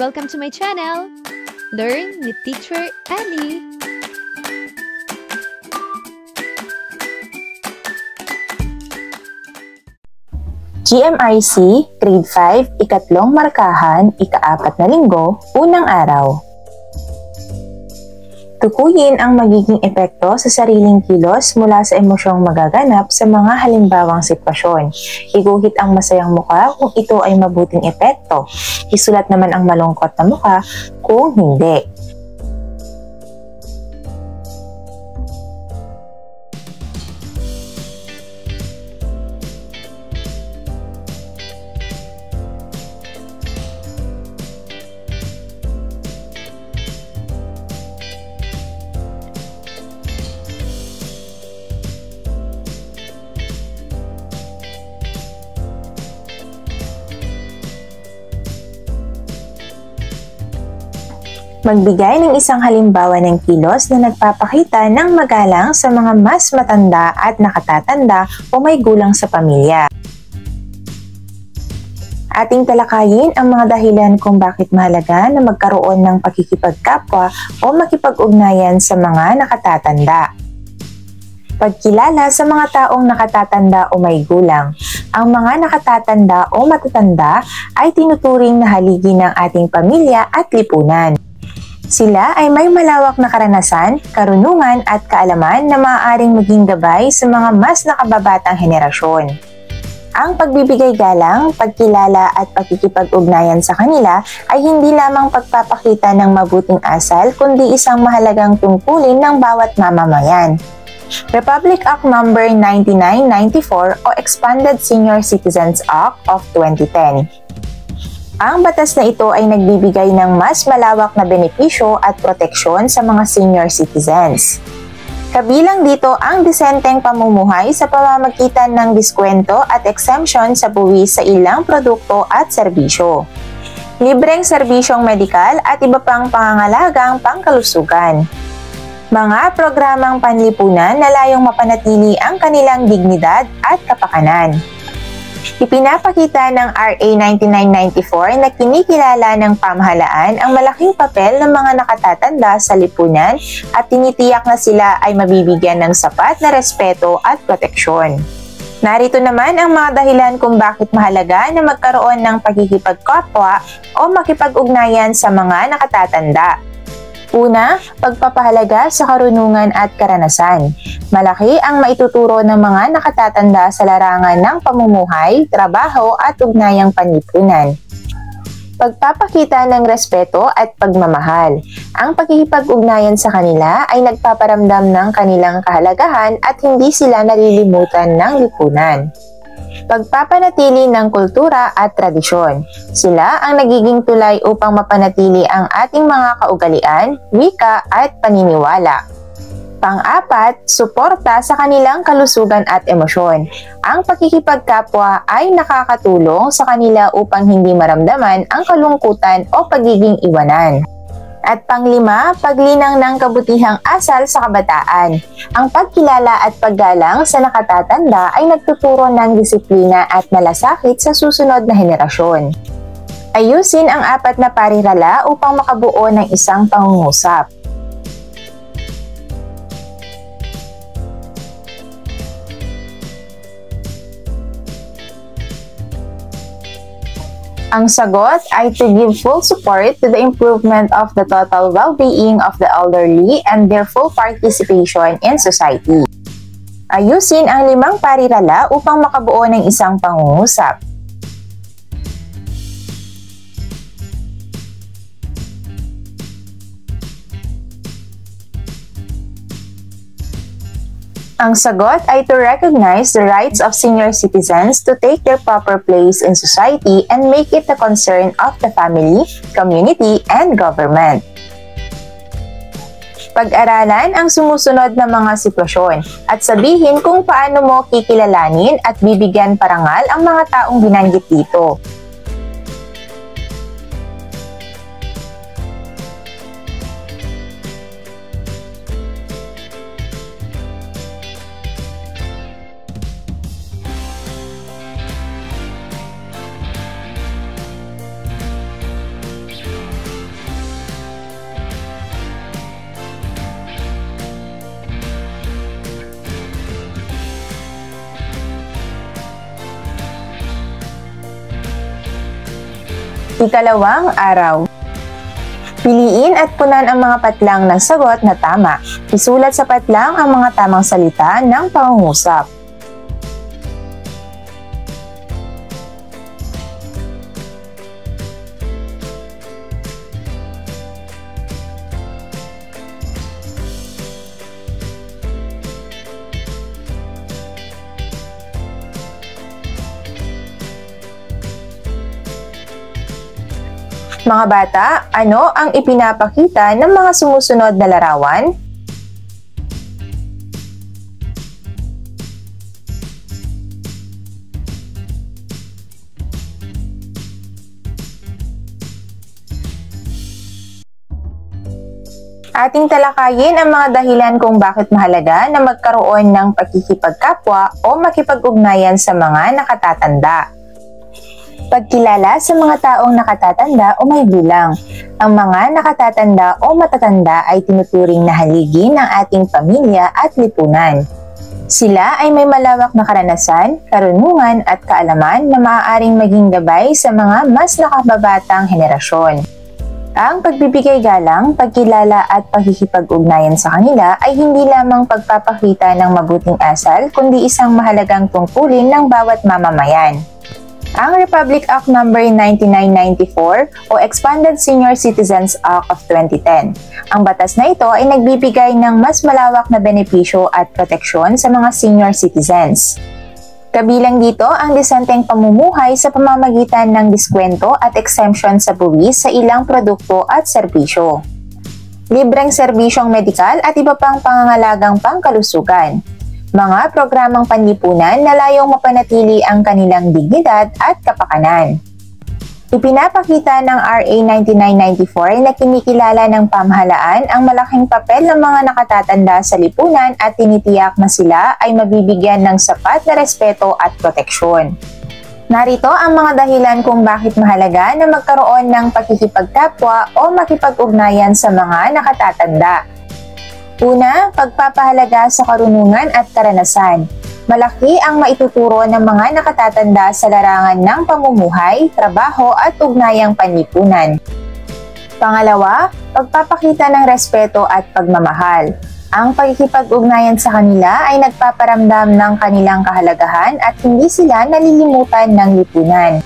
Welcome to my channel! Learn with Teacher Ali! GMRC, Grade 5, ikatlong markahan, ika-4 na linggo, unang araw. Tukuyin ang magiging epekto sa sariling kilos mula sa emosyong magaganap sa mga halimbawang sitwasyon. Iguhit ang masayang mukha kung ito ay mabuting epekto. Isulat naman ang malungkot na mukha kung hindi. Magbigay ng isang halimbawa ng kilos na nagpapakita ng magalang sa mga mas matanda at nakatatanda o may gulang sa pamilya. Ating talakayin ang mga dahilan kung bakit mahalaga na magkaroon ng pakikipagkapwa o makipag-ugnayan sa mga nakatatanda. Pagkilala sa mga taong nakatatanda o may gulang. Ang mga nakatatanda o matatanda ay tinuturing na haligi ng ating pamilya at lipunan. Sila ay may malawak na karanasan, karunungan at kaalaman na maaaring maging gabay sa mga mas nakababatang henerasyon. Ang pagbibigay galang, pagkilala at pakikipag-ugnayan sa kanila ay hindi lamang pagpapakita ng mabuting asal kundi isang mahalagang tungkulin ng bawat mamamayan. Republic Act No. 9994 o Expanded Senior Citizens Act of 2010. Ang batas na ito ay nagbibigay ng mas malawak na benepisyo at proteksyon sa mga senior citizens. Kabilang dito ang disenteng pamumuhay sa pamamagitan ng diskwento at exemption sa buwis sa ilang produkto at serbisyo. Libreng serbisyong medikal at iba pang pangangalagang pangkalusugan. Mga programang panlipunan na layong mapanatili ang kanilang dignidad at kapakanan. Ipinapakita ng RA 9994 na kinikilala ng pamahalaan ang malaking papel ng mga nakatatanda sa lipunan at tinitiyak na sila ay mabibigyan ng sapat na respeto at proteksyon. Narito naman ang mga dahilan kung bakit mahalaga na magkaroon ng pagkikipagkapwa o makipag-ugnayan sa mga nakatatanda. Una, pagpapahalaga sa karunungan at karanasan. Malaki ang maituturo ng mga nakatatanda sa larangan ng pamumuhay, trabaho at ugnayang panlipunan. Pagpapakita ng respeto at pagmamahal. Ang pakikipag-ugnayan sa kanila ay nagpaparamdam ng kanilang kahalagahan at hindi sila nalilimutan ng lipunan. Pagpapanatili ng kultura at tradisyon. Sila ang nagiging tulay upang mapanatili ang ating mga kaugalian, wika at paniniwala. Pang-apat, suporta sa kanilang kalusugan at emosyon. Ang pakikipagkapwa ay nakakatulong sa kanila upang hindi maramdaman ang kalungkutan o pagiging iwanan. At panglima, paglinang ng kabutihang asal sa kabataan. Ang pagkilala at paggalang sa nakatatanda ay nagtuturo ng disiplina at malasakit sa susunod na henerasyon. Ayusin ang 4 na parirala upang makabuo ng isang pangungusap. Ang sagot ay to give full support to the improvement of the total well-being of the elderly and their full participation in society. Ayusin ang 5 parirala upang makabuo ng isang pangungusap. Ang sagot ay to recognize the rights of senior citizens to take their proper place in society and make it the concern of the family, community, and government. Pag-aralan ang sumusunod na mga sitwasyon at sabihin kung paano mo kikilalanin at bibigyan parangal ang mga taong binanggit dito. Ikalawang araw. Piliin at punan ang mga patlang ng sagot na tama. Isulat sa patlang ang mga tamang salita ng pangungusap. Mga bata, ano ang ipinapakita ng mga sumusunod na larawan? Ating talakayin ang mga dahilan kung bakit mahalaga na magkaroon ng pakikipagkapwa o makipag-ugnayan sa mga nakatatanda. Pagkilala sa mga taong nakatatanda o may bilang. Ang mga nakatatanda o matatanda ay tinuturing na haligi ng ating pamilya at lipunan. Sila ay may malawak na karanasan, karunungan at kaalaman na maaaring maging gabay sa mga mas nakababatang henerasyon. Ang pagbibigay galang, pagkilala at pakikipag-ugnayan sa kanila ay hindi lamang pagpapakita ng mabuting asal kundi isang mahalagang tungkulin ng bawat mamamayan. Ang Republic Act No. 9994 o Expanded Senior Citizens Act of 2010. Ang batas na ito ay nagbibigay ng mas malawak na benepisyo at proteksyon sa mga senior citizens. Kabilang dito ang disenteng pamumuhay sa pamamagitan ng diskwento at exemption sa buwis sa ilang produkto at serbisyo. Libreng serbisyong medikal at iba pang pangangalagang pangkalusugan. Mga programang panlipunan na layong mapanatili ang kanilang dignidad at kapakanan. Ipinapakita ng RA 9994 na kinikilala ng pamahalaan ang malaking papel ng mga nakatatanda sa lipunan at tinitiyak na sila ay mabibigyan ng sapat na respeto at proteksyon. Narito ang mga dahilan kung bakit mahalaga na magkaroon ng pakikipagkapwa o makipag-ugnayan sa mga nakatatanda. Una, pagpapahalaga sa karunungan at karanasan. Malaki ang maituturo ng mga nakatatanda sa larangan ng pamumuhay, trabaho at ugnayang panlipunan. Pangalawa, pagpapakita ng respeto at pagmamahal. Ang pagkikipag-ugnayan sa kanila ay nagpaparamdam ng kanilang kahalagahan at hindi sila nalilimutan ng lipunan.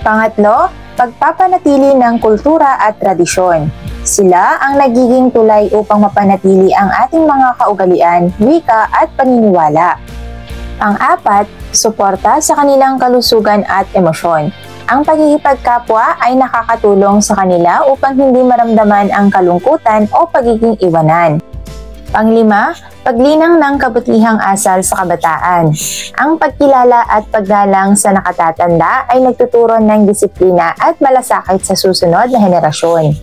Pangatlo, pagpapanatili ng kultura at tradisyon. Sila ang nagiging tulay upang mapanatili ang ating mga kaugalian, wika at paniniwala. Ang apat, suporta sa kanilang kalusugan at emosyon. Ang pagkikipagkapwa ay nakakatulong sa kanila upang hindi maramdaman ang kalungkutan o pagiging iwanan. Panglima, paglinang ng kabutihang asal sa kabataan. Ang pagkilala at paggalang sa nakatatanda ay nagtuturo ng disiplina at malasakit sa susunod na henerasyon.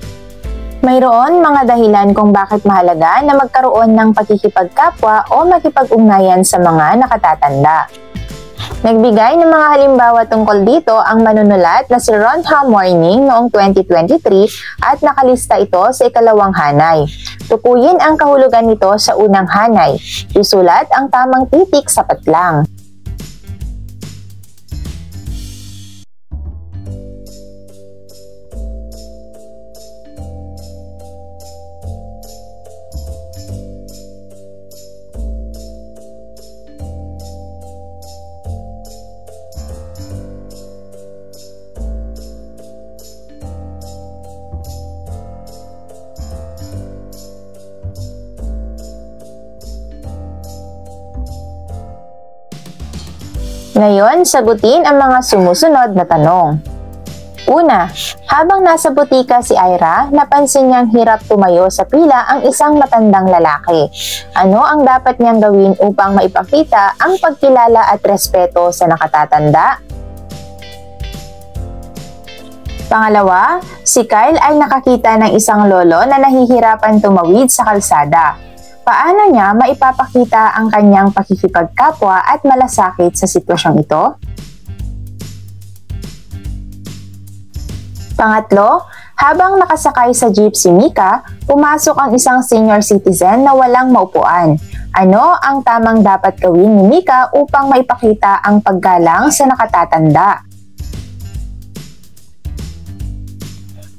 Mayroon mga dahilan kung bakit mahalaga na magkaroon ng pakikipagkapwa o makipag-ugnayan sa mga nakatatanda. Nagbigay ng mga halimbawa tungkol dito ang manunulat na si Ron Morning noong 2023 at nakalista ito sa ikalawang hanay. Tukuyin ang kahulugan nito sa unang hanay. Isulat ang tamang titik sa patlang. Ngayon, sagutin ang mga sumusunod na tanong. Una, habang nasa butika si Ira, napansin niyang hirap tumayo sa pila ang isang matandang lalaki. Ano ang dapat niyang gawin upang maipakita ang pagkilala at respeto sa nakatatanda? Pangalawa, si Kyle ay nakakita ng isang lolo na nahihirapan tumawid sa kalsada. Paano niya maipapakita ang kanyang pakikipagkapwa at malasakit sa sitwasyong ito? Pangatlo, habang nakasakay sa jeep si Mika, pumasok ang isang senior citizen na walang maupuan. Ano ang tamang dapat gawin ni Mika upang maipakita ang paggalang sa nakatatanda?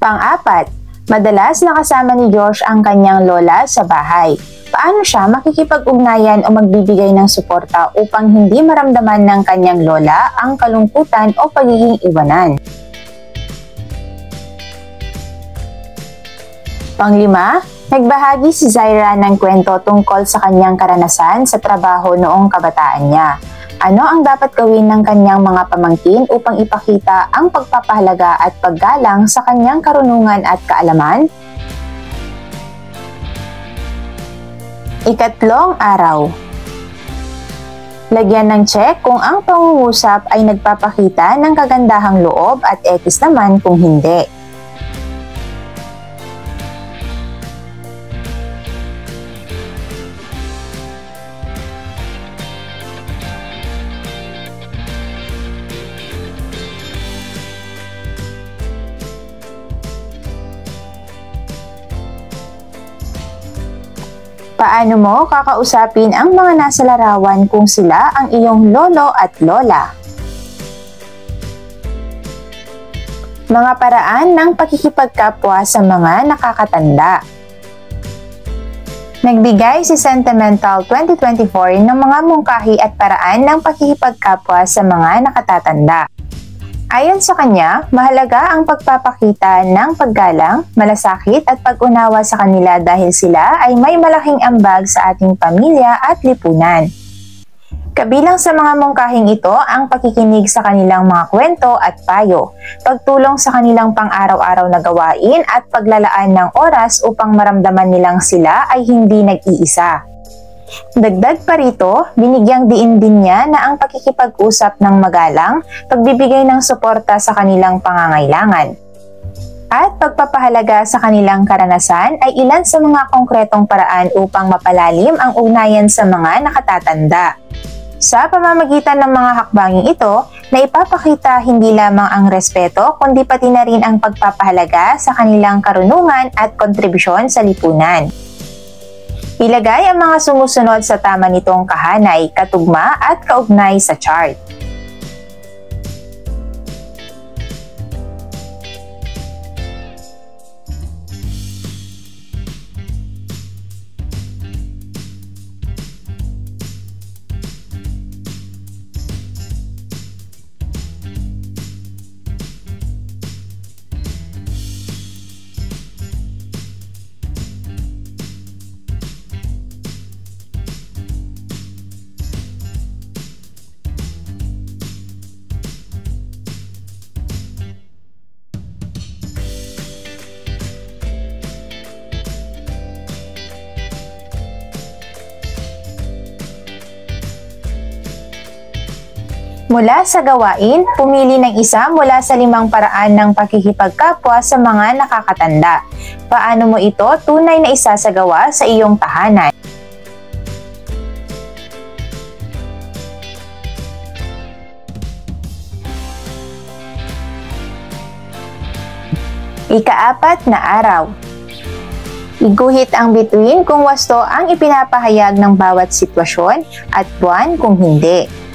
Pang-apat, madalas nakasama ni Josh ang kanyang lola sa bahay. Paano siya makikipag-ugnayan o magbibigay ng suporta upang hindi maramdaman ng kanyang lola ang kalungkutan o pagiging iwanan? Panglima, nagbahagi si Zaira ng kwento tungkol sa kanyang karanasan sa trabaho noong kabataan niya. Ano ang dapat gawin ng kanyang mga pamangkin upang ipakita ang pagpapahalaga at paggalang sa kanyang karunungan at kaalaman? Ikatlong araw. Lagyan ng check kung ang pangungusap ay nagpapakita ng kagandahang loob at X naman kung hindi. Paano mo kakausapin ang mga nasa larawan kung sila ang iyong lolo at lola? Mga paraan ng pakikipagkapwa sa mga nakakatanda. Nagbigay si Sentimental 2024 ng mga mungkahi at paraan ng pakikipagkapwa sa mga nakatatanda. Ayon sa kanya, mahalaga ang pagpapakita ng paggalang, malasakit at pag-unawa sa kanila dahil sila ay may malaking ambag sa ating pamilya at lipunan. Kabilang sa mga mungkahing ito ang pakikinig sa kanilang mga kwento at payo, pagtulong sa kanilang pang-araw-araw na gawain at paglalaan ng oras upang maramdaman nilang sila ay hindi nag-iisa. Dagdag pa rito, binigyang diin din niya na ang pakikipag-usap ng magalang, pagbibigay ng suporta sa kanilang pangangailangan, at pagpapahalaga sa kanilang karanasan ay ilan sa mga konkretong paraan upang mapalalim ang ugnayan sa mga nakatatanda. Sa pamamagitan ng mga hakbanging ito, na ipapakita hindi lamang ang respeto kundi pati na rin ang pagpapahalaga sa kanilang karunungan at kontribusyon sa lipunan. Ilagay ang mga sumusunod sa tama nitong kahanay, katugma at kaugnay sa chart. Mula sa gawain, pumili ng isa mula sa 5 paraan ng pakikipagkapwa sa mga nakakatanda. Paano mo ito tunay na isasagawa sa iyong tahanan? Ika-4 na araw. Iguhit ang bituin kung wasto ang ipinapahayag ng bawat sitwasyon at buwan kung hindi.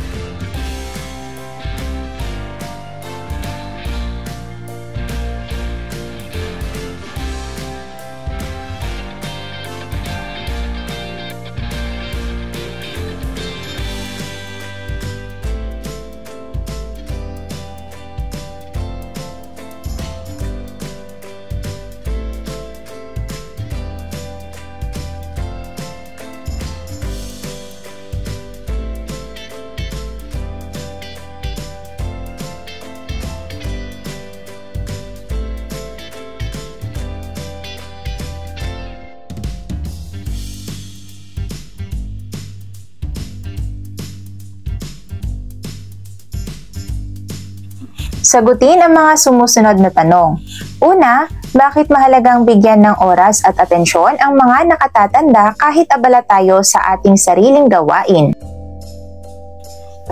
Sagutin ang mga sumusunod na tanong. Una, bakit mahalagang bigyan ng oras at atensyon ang mga nakatatanda kahit abala tayo sa ating sariling gawain?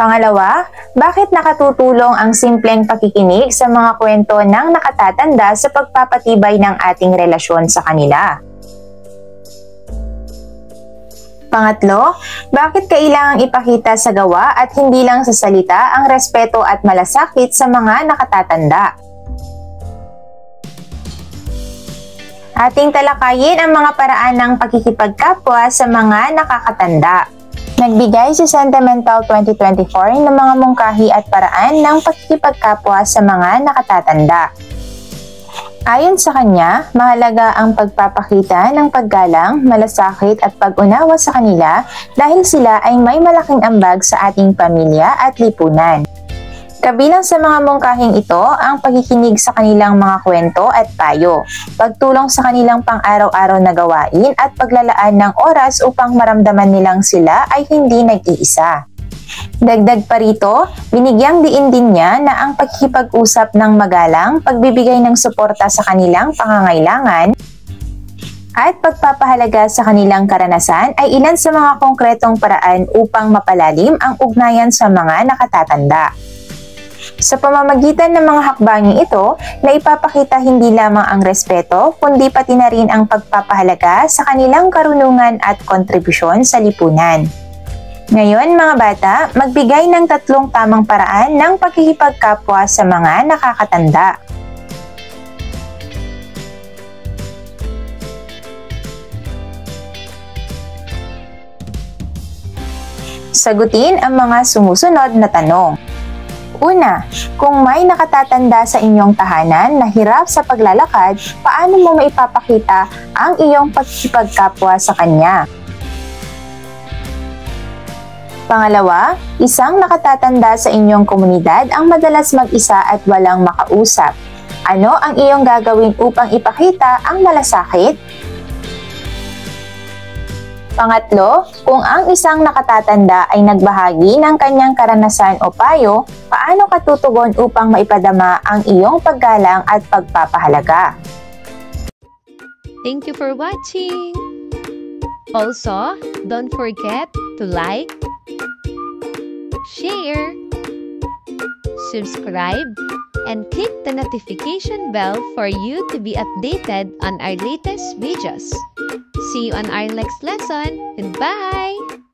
Pangalawa, bakit nakatutulong ang simpleng pakikinig sa mga kwento ng nakatatanda sa pagpapatibay ng ating relasyon sa kanila? Pangatlo, bakit kailangang ipakita sa gawa at hindi lang sa salita ang respeto at malasakit sa mga nakatatanda? Ating talakayin ang mga paraan ng pakikipagkapwa sa mga nakakatanda. Nagbigay si Sentimental 2024 ng mga mungkahi at paraan ng pakikipagkapwa sa mga nakatatanda. Ayon sa kanya, mahalaga ang pagpapakita ng paggalang, malasakit at pag-unawa sa kanila dahil sila ay may malaking ambag sa ating pamilya at lipunan. Kabilang sa mga mungkahing ito ang pagkikinig sa kanilang mga kwento at payo, pagtulong sa kanilang pang-araw-araw na gawain at paglalaan ng oras upang maramdaman nilang sila ay hindi nag-iisa. Dagdag pa rito, binigyang diin din niya na ang pagkikipag-usap ng magalang, pagbibigay ng suporta sa kanilang pangangailangan, at pagpapahalaga sa kanilang karanasan ay ilan sa mga konkretong paraan upang mapalalim ang ugnayan sa mga nakatatanda. Sa pamamagitan ng mga hakbanging ito, na ipapakita hindi lamang ang respeto, kundi pati na rin ang pagpapahalaga sa kanilang karunungan at kontribusyon sa lipunan. Ngayon mga bata, magbigay ng 3 tamang paraan ng pakikipagkapwa sa mga nakakatanda. Sagutin ang mga sumusunod na tanong. Una, kung may nakatatanda sa inyong tahanan na hirap sa paglalakad, paano mo maipapakita ang iyong pakikipagkapwa sa kanya? Pangalawa, isang nakatatanda sa inyong komunidad ang madalas mag-isa at walang makausap. Ano ang iyong gagawin upang ipakita ang malasakit? Pangatlo, kung ang isang nakatatanda ay nagbahagi ng kanyang karanasan o payo, paano ka tutugon upang maipadama ang iyong paggalang at pagpapahalaga? Thank you for watching! Also, don't forget to like, share, subscribe, and click the notification bell for you to be updated on our latest videos. See you on our next lesson. Goodbye!